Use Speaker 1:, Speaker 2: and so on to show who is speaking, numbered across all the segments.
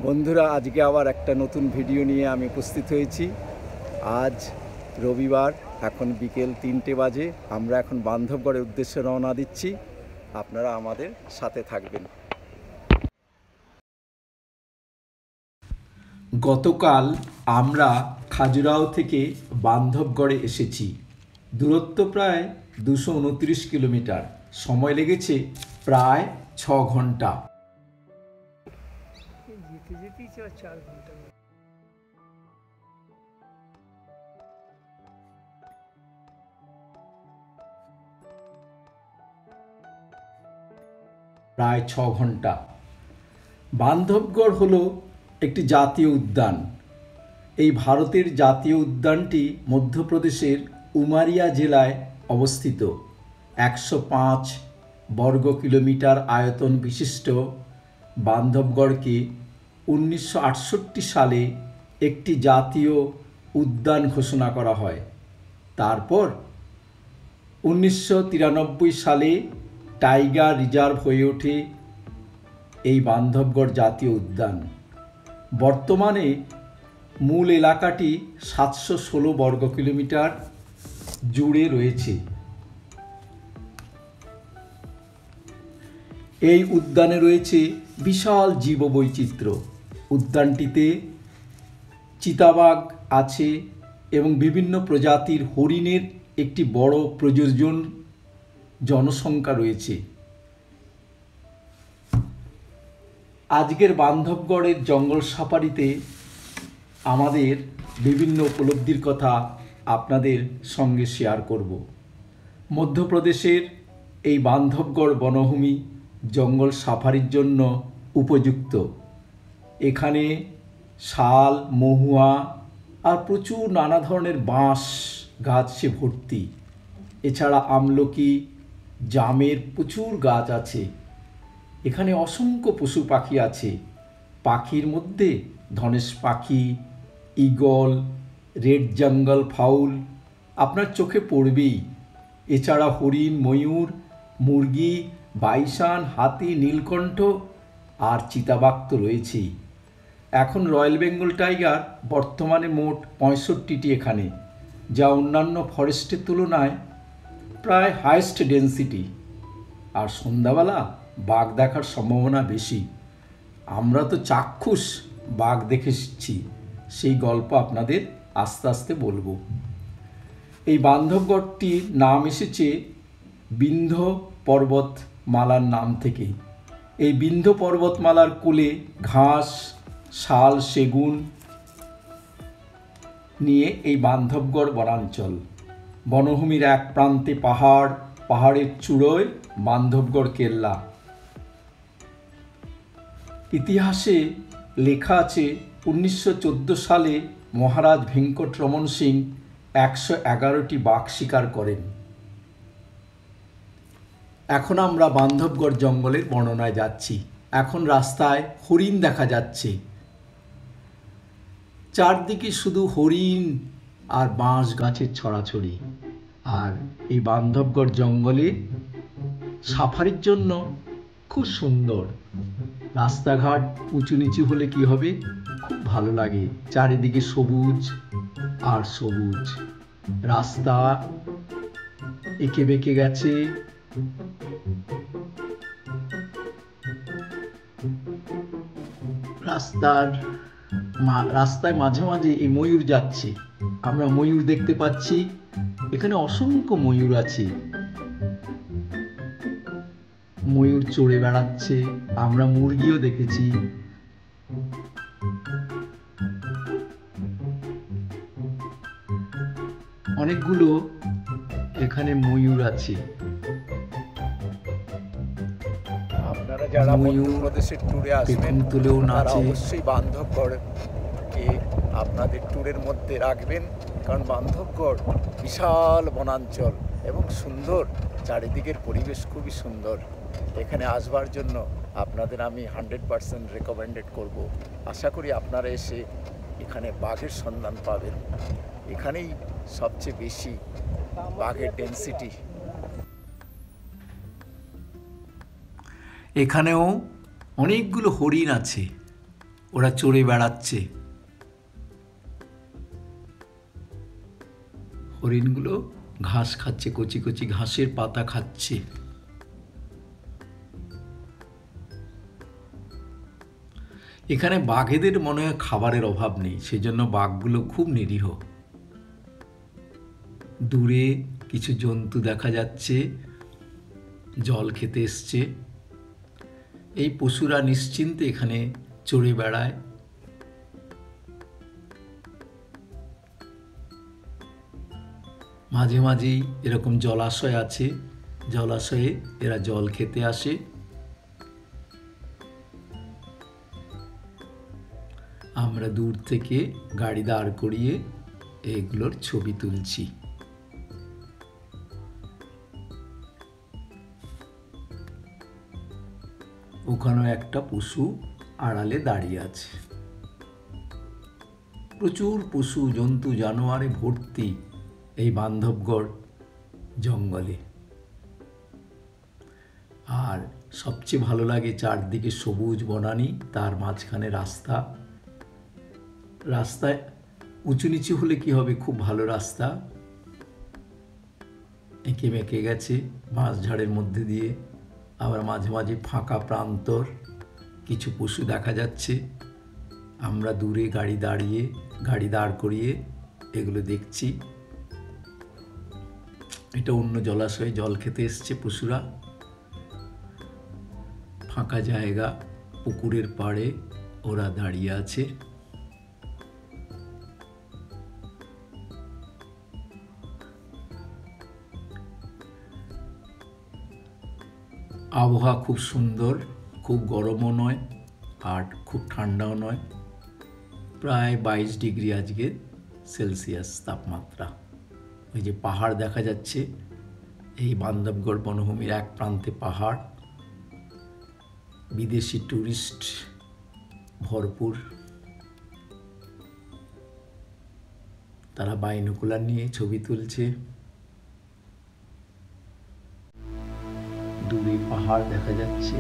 Speaker 1: বন্ধুরা, আজকে আবার একটা নতুন ভিডিও নিয়ে আমি উপস্থিত হয়েছি। আজ রবিবার, এখন বিকেল 3টে বাজে। আমরা এখন বান্ধবগড়ের উদ্দেশ্যে রওনা দিচ্ছি। আপনারা আমাদের সাথে থাকবেন। গতকাল আমরা খাজুরাহো থেকে বান্ধবগড়ে এসেছি। দূরত্ব প্রায় 229 কিলোমিটার। সময় লেগেছে প্রায় 6 ঘন্টা। প্রায় 6 ঘন্টা। বান্ধবগড় হলো একটি জাতীয় উদ্যান। এই ভারতের জাতীয় উদ্যানটি মধ্যপ্রদেশের উমারিয়া জেলায় অবস্থিত। 105 বর্গ কিলোমিটার আয়তন বিশিষ্ট বান্ধবগড়কে 1968 সালে একটি জাতীয় উদ্যান ঘোষণা করা হয়। তারপর 1993 সালে টাইগার রিজার্ভ হয়ে ওঠে এই বান্ধবগড় জাতীয় উদ্যান। বর্তমানে মূল এলাকাটি 716 বর্গ কিলোমিটার জুড়ে রয়েছে। এই উদ্যানে রয়েছে বিশাল জীববৈচিত্র্য। উদ্যানটিতে চিতাবাঘ আছে এবং বিভিন্ন প্রজাতির হরিণের একটি বড় প্রজনন জনসংখ্যা রয়েছে। আজকের বান্ধবগড়ের জঙ্গল সাফারিতে আমাদের বিভিন্ন উপলব্ধির কথা আপনাদের সঙ্গে শেয়ার করব। মধ্যপ্রদেশের এই বান্ধবগড় বনভূমি জঙ্গল সাফারির জন্য উপযুক্ত। এখানে শাল, মহুয়া আর প্রচুর নানা ধরনের বাঁশ গাছে ভর্তি। এছাড়া আমলকি, জামের প্রচুর গাছ আছে। এখানে অসংখ্য পশু পাখি আছে। পাখির মধ্যে ধনেশ পাখি, ঈগল, রেড জঙ্গল ফাউল আপনার চোখে পড়বেই। এছাড়া হরিণ, ময়ূর, মুরগি, বাইসন, হাতি, নীলকণ্ঠ আর চিতাবাঘ তো রয়েছেই। এখন রয়্যাল বেঙ্গল টাইগার বর্তমানে মোট 65টি এখানে, যা অন্যান্য ফরেস্টের তুলনায় প্রায় হাইয়েস্ট ডেন্সিটি। আর সন্ধ্যাবেলা বাঘ দেখার সম্ভাবনা বেশি। আমরা তো চাক্ষুষ বাঘ দেখেছি, সেই গল্প আপনাদের আস্তে আস্তে বলবো। এই বান্ধবগড়টির নাম এসেছে বিন্ধ্য পর্বতমালার নাম থেকে। এই বিন্ধ্য পর্বতমালার কোলে ঘাস, শাল, সেগুন নিয়ে এই বান্ধবগড় বনাঞ্চল। বনভূমির এক প্রান্তে পাহাড়, পাহাড়ের চূড়োয় বান্ধবগড় কেল্লা। ইতিহাসে লেখা আছে 1914 সালে মহারাজ ভেঙ্কটরমন সিং 111টি বাঘ শিকার করেন। এখন আমরা বান্ধবগড় জঙ্গলের বর্ণনায় যাচ্ছি। এখন রাস্তায় হরিণ দেখা যাচ্ছে। চারদিকে শুধু হরিণ আর বাঁশ গাছের ছড়াছড়ি। আর এই বান্ধবগড় জঙ্গলে সাফারির জন্য খুব সুন্দর। রাস্তাঘাট উঁচু নিচু হলে কি হবে, খুব ভালো লাগে। চারিদিকে সবুজ আর সবুজ। রাস্তা এঁকে বেঁকে গেছে। রাস্তায় মাঝে মাঝে এই ময়ূর যাচ্ছে। আমরা ময়ূর দেখতে পাচ্ছি। এখানে অসংখ্য ময়ূর আছে। ময়ূর চড়ে বেড়াচ্ছে। আমরা মুরগিও দেখেছি। অনেকগুলো এখানে ময়ূর আছে। আপনারা যারা মধ্যপ্রদেশের ট্যুরে আসবেন তারা অবশ্যই বান্ধবগড়কে আপনাদের ট্যুরের মধ্যে রাখবেন, কারণ বান্ধবগড় বিশাল বনাঞ্চল এবং সুন্দর। চারিদিকের পরিবেশ খুবই সুন্দর। এখানে আসবার জন্য আপনাদের আমি 100% রেকমেন্ডেড করব। আশা করি আপনারা এসে এখানে বাঘের সন্ধান পাবেন। এখানেই সবচেয়ে বেশি বাঘের ডেন্সিটি। এখানেও অনেকগুলো হরিণ আছে।
Speaker 2: ওরা চড়ে বেড়াচ্ছে। হরিণগুলো ঘাস খাচ্ছে, কচি কচি ঘাসের পাতা খাচ্ছে। এখানে বাঘেদের মনে হয় খাবারের অভাব নেই, সেজন্য বাঘগুলো খুব নিরীহ। দূরে কিছু জন্তু দেখা যাচ্ছে, জল খেতে এসছে। এই পশুরা নিশ্চিন্তে এখানে চড়ে বেড়ায়। মাঝে মাঝেই এরকম জলাশয় আছে, জলাশয়ে এরা জল খেতে আসে। আমরা দূর থেকে গাড়ি দাঁড় করিয়ে এগুলোর ছবি তুলছি। ওখানেও একটা পশু আড়ালে দাঁড়িয়ে আছে। প্রচুর পশু জন্তু জানোয়ারে ভর্তি এই বান্ধবগড় জঙ্গলে। আর সবচেয়ে ভালো লাগে চারদিকে সবুজ বনানী, তার মাঝখানে রাস্তা। রাস্তায় উঁচু নিচু হলে কি হবে, খুব ভালো রাস্তা, এঁকে মেঁকে গেছে বাঁশঝাড়ের মধ্যে দিয়ে। আবার মাঝে মাঝে ফাঁকা প্রান্তর, কিছু পশু দেখা যাচ্ছে। আমরা দূরে গাড়ি দাঁড় করিয়ে এগুলো দেখছি। এটা অন্য জলাশয়ে জল খেতে এসছে পশুরা। ফাঁকা জায়গা, পুকুরের পাড়ে ওরা দাঁড়িয়ে আছে। আবহাওয়া খুব সুন্দর, খুব গরমও নয় আর খুব ঠান্ডাও নয়। প্রায় 22 ডিগ্রি আজকে সেলসিয়াস তাপমাত্রা। ওই যে পাহাড় দেখা যাচ্ছে, এই বান্ধবগড় বনভূমির এক প্রান্তে পাহাড়, বিদেশি টুরিস্ট ভরপুর। তারা বাইনোকুলার নিয়ে ছবি তুলছে। দূরে পাহাড় দেখা যাচ্ছে।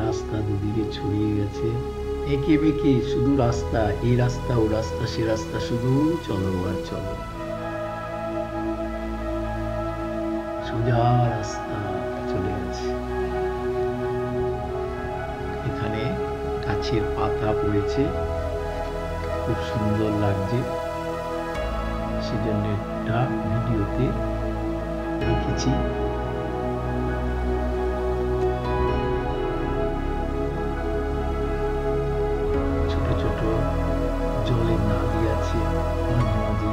Speaker 2: রাস্তা দুদিকে ছড়িয়ে গেছে, এঁকে বেঁকে শুধু রাস্তা, এই রাস্তা ও রাস্তা সে রাস্তা, শুধু চলো আর চলো। সোজা রাস্তা চলে গেছে। এখানে গাছের পাতা পড়েছে, খুব সুন্দর লাগছে, সেজন্য এটা ভিডিওতে রেখেছি। ছোট ছোট জলের নালি আছে মাঝে মাঝে।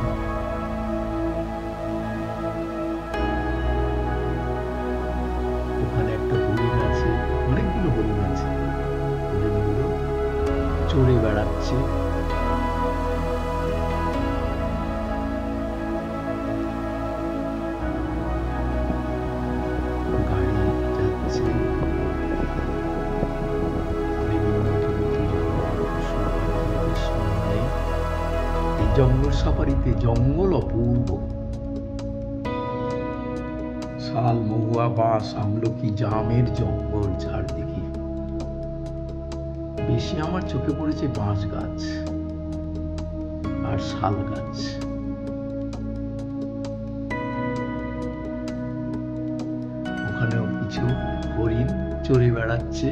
Speaker 2: ওখানে একটা হরিণ আছে, অনেকগুলো হরিণ আছে। হরিণগুলো চড়ে বেড়াচ্ছে। জঙ্গল সাফারিতে জঙ্গল অপূর্ব, শাল, মহুয়া, বাঁশ, আমলকি, জামের জঙ্গল চারদিকে। বেশি আমার চোখে পড়েছে বাঁশ গাছ আর শাল গাছ। ওখানেও কিছু হরিণ চড়ে বেড়াচ্ছে।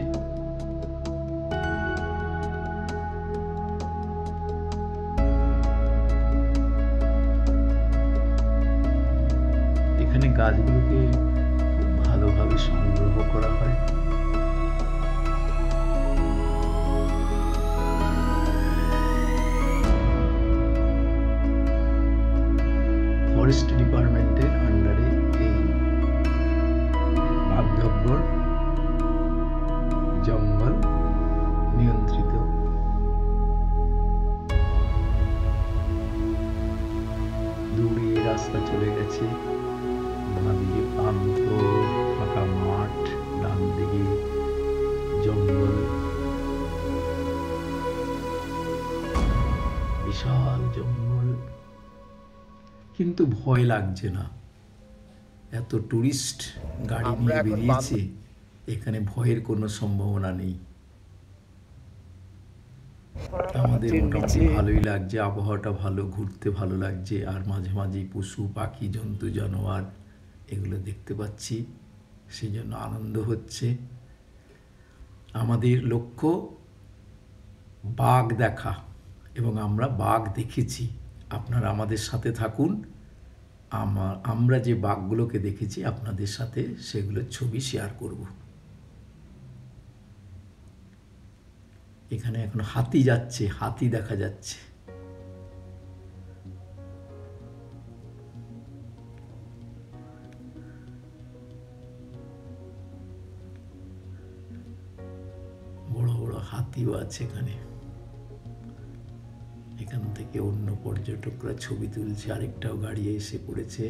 Speaker 2: এখানে গাছগুলোকে খুব ভালোভাবে সংগ্রহ করা হয়। ফরেস্ট ডিপার্টমেন্টের আন্ডারে এই বান্ধবগড় জঙ্গল নিয়ন্ত্রিত। দূরে রাস্তা চলে গেছে, বাঁদিকে প্রান্তর, ফাঁকা মাঠ, ডান দিকে জঙ্গল, বিশাল জঙ্গল। কিন্তু ভয় লাগছে না, এত টুরিস্ট গাড়ি নিয়ে বেরিয়েছে, এখানে ভয়ের কোনো সম্ভাবনা নেই। আমাদের মোটামুটি ভালোই লাগছে, আবহাওয়াটা ভালো, ঘুরতে ভালো লাগছে, আর মাঝে মাঝেই পশু পাখি জন্তু জানোয়ার এগুলো দেখতে পাচ্ছি, সেই জন্য আনন্দ হচ্ছে। আমাদের লক্ষ্য বাঘ দেখা, এবং আমরা বাঘ দেখেছি। আপনারা আমাদের সাথে থাকুন, আমরা যে বাঘগুলোকে দেখেছি আপনাদের সাথে সেগুলোর ছবি শেয়ার করব। এখানে এখন হাতি যাচ্ছে, হাতি দেখা যাচ্ছে। বড় বড় হাতিও আছে এখানে। এখান থেকে অন্য পর্যটকরা ছবি তুলছে, আরেকটাও গাড়ি এসে পড়েছে,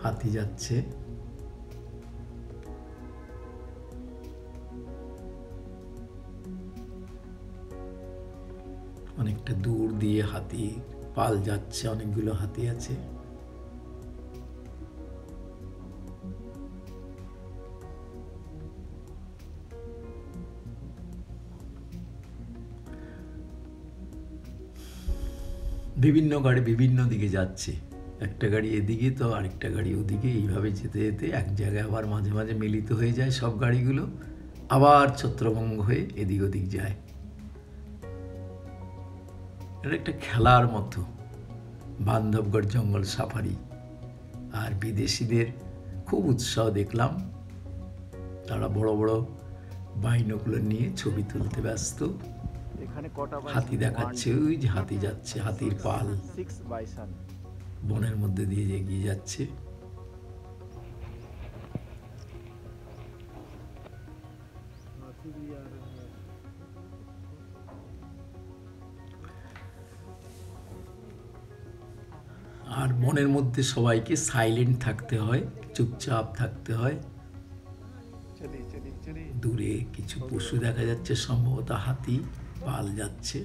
Speaker 2: হাতি যাচ্ছে। অনেকটা দূর দিয়ে হাতি পাল যাচ্ছে, অনেকগুলো হাতি আছে। বিভিন্ন গাড়ি বিভিন্ন দিকে যাচ্ছে, একটা গাড়ি এদিকে তো আরেকটা গাড়ি ওদিকে, এইভাবে যেতে যেতে এক জায়গায় আবার মাঝে মাঝে মিলিত হয়ে যায় সব গাড়িগুলো, আবার ছত্রভঙ্গ হয়ে এদিক ওদিক যায়। এটা একটা খেলার মতো বান্ধবগড় জঙ্গল সাফারি। আর বিদেশিদের খুব উৎসাহ দেখলাম, তারা বড় বড় বাইনোকুলার নিয়ে ছবি তুলতে ব্যস্ত। হাতি দেখাচ্ছে, ওই যে হাতি যাচ্ছে, হাতির পাল বনের মধ্যে দিয়ে এগিয়ে যাচ্ছে। আর বনের মধ্যে সবাইকে সাইলেন্ট থাকতে হয়, চুপচাপ থাকতে হয়। দূরে কিছু পশু দেখা যাচ্ছে, সম্ভবত হাতি পাল যাচ্ছে।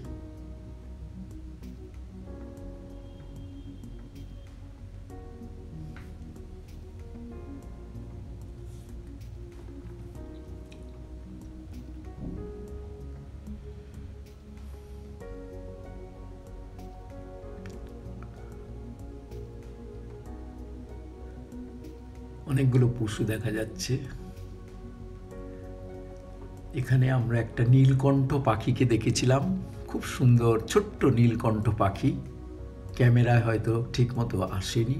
Speaker 2: অনেকগুলো পশু দেখা যাচ্ছে। এখানে আমরা একটা নীলকণ্ঠ পাখিকে দেখেছিলাম, খুব সুন্দর ছোট্ট নীলকণ্ঠ পাখি। ক্যামেরায় হয়তো ঠিক মতো আসেনি,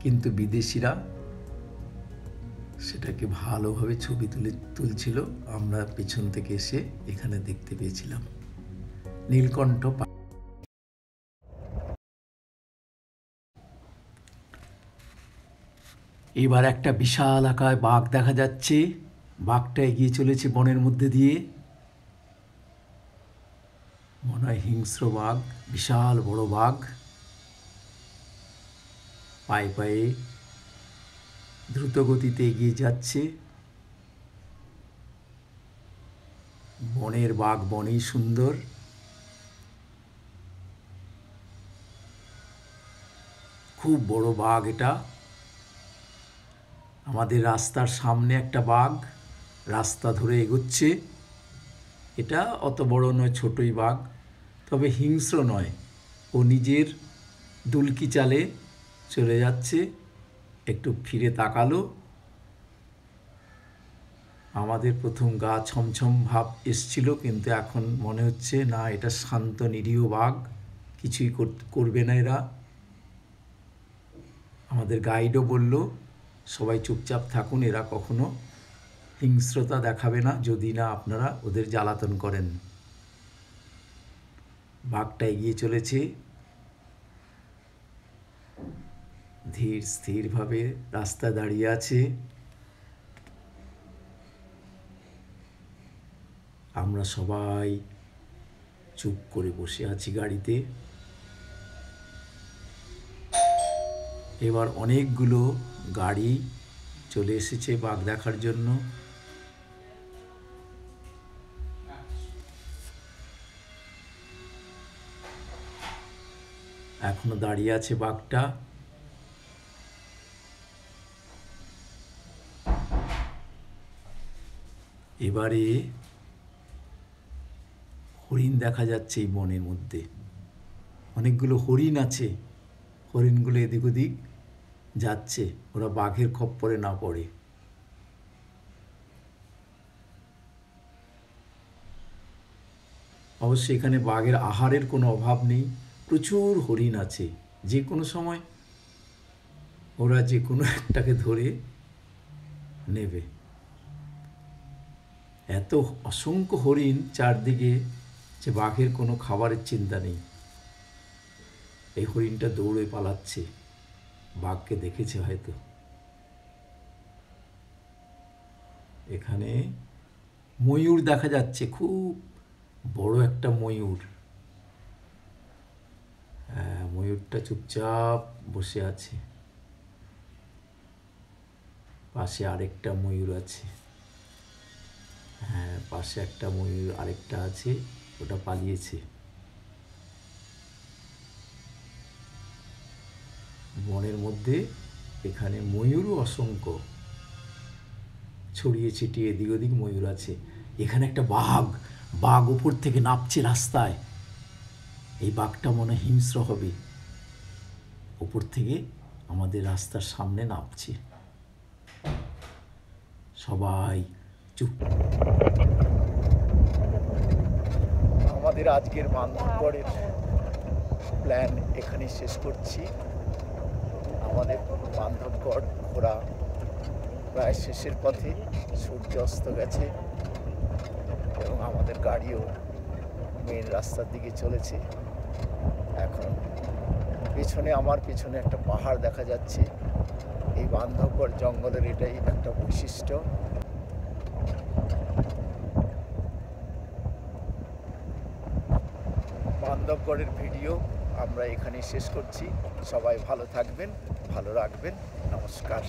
Speaker 2: কিন্তু বিদেশিরা সেটাকে ভালোভাবে ছবি তুলছিল। আমরা পেছন থেকে এসে এখানে দেখতে পেয়েছিলাম নীলকণ্ঠ পাখি। এবার একটা বিশাল আকার বাঘ দেখা যাচ্ছে। বাঘটা এগিয়ে চলেছে বনের মধ্যে দিয়ে, মনে হয় হিংস্র বাঘ, বিশাল বড় বাঘ। পায়ে পায়ে দ্রুত গতিতে এগিয়ে যাচ্ছে। বনের বাঘ বনেই সুন্দর। খুব বড় বাঘ এটা। আমাদের রাস্তার সামনে একটা বাঘ রাস্তা ধরে এগোচ্ছে। এটা অত বড় নয়, ছোটই বাঘ, তবে হিংস্র নয়। ও নিজের দুলকি চালে চলে যাচ্ছে। একটু ফিরে তাকালো। আমাদের প্রথম গা ছমছম ভাব এসছিল, কিন্তু এখন মনে হচ্ছে না, এটা শান্ত নিরীহ বাঘ, কিছুই করবে না এরা। আমাদের গাইডও বলল সবাই চুপচাপ থাকুন, এরা কখনো হিংস্রতা দেখাবে না যদি না আপনারা ওদের জ্বালাতন করেন। বাঘটা এগিয়ে চলেছে ধীর স্থিরভাবে, রাস্তায় দাঁড়িয়ে আছে। আমরা সবাই চুপ করে বসে আছি গাড়িতে। এবার অনেকগুলো গাড়ি চলে এসেছে বাঘ দেখার জন্য। এখনো দাঁড়িয়ে আছে বাঘটা। এবারে হরিণ দেখা যাচ্ছে এই বনের মধ্যে। অনেকগুলো হরিণ আছে, হরিণগুলো এদিক ওদিক যাচ্ছে, ওরা বাঘের খপ্পরে না পড়ে। অবশ্যই এখানে বাঘের আহারের কোনো অভাব নেই, প্রচুর হরিণ আছে। যে কোনো সময় ওরা যে কোনো একটাকে ধরে নেবে। এত অসংখ্য হরিণ চারদিকে যে বাঘের কোনো খাবারের চিন্তা নেই। এই হরিণটা দৌড়ে পালাচ্ছে, বাঘকে দেখেছে হয়তো। এখানে ময়ূর দেখা যাচ্ছে, খুব বড় একটা ময়ূর। ময়ূরটা চুপচাপ বসে আছে। পাশে আরেকটা ময়ূর আছে। হ্যাঁ, পাশে একটা ময়ূর আরেকটা আছে, ওটা পালিয়েছে। বনের মধ্যে এখানে ময়ূরও অসংখ্য, ছড়িয়ে ছিটিয়ে এদিক ওদিক ময়ূর আছে। এখানে একটা বাঘ উপর থেকে নামছে রাস্তায়। এই বাঘটা মনে হিংস্র হবে, উপর থেকে আমাদের রাস্তার সামনে নামছে। সবাই চুপ।
Speaker 1: আমাদের আজকের বান্ধবগড়ের প্ল্যান এখানেই শেষ করছি। আমাদের বান্ধবগড় ঘোরা প্রায় শেষের পথে, সূর্য অস্ত গেছে এবং আমাদের গাড়িও মেন রাস্তার দিকে চলেছে। এখন আমার পিছনে একটা পাহাড় দেখা যাচ্ছে। এই বান্ধবগড় জঙ্গলের এটাই একটা বৈশিষ্ট্য। বান্ধবগড়ের ভিডিও আমরা এখানেই শেষ করছি। সবাই ভালো থাকবেন, ভালো রাখবেন। নমস্কার।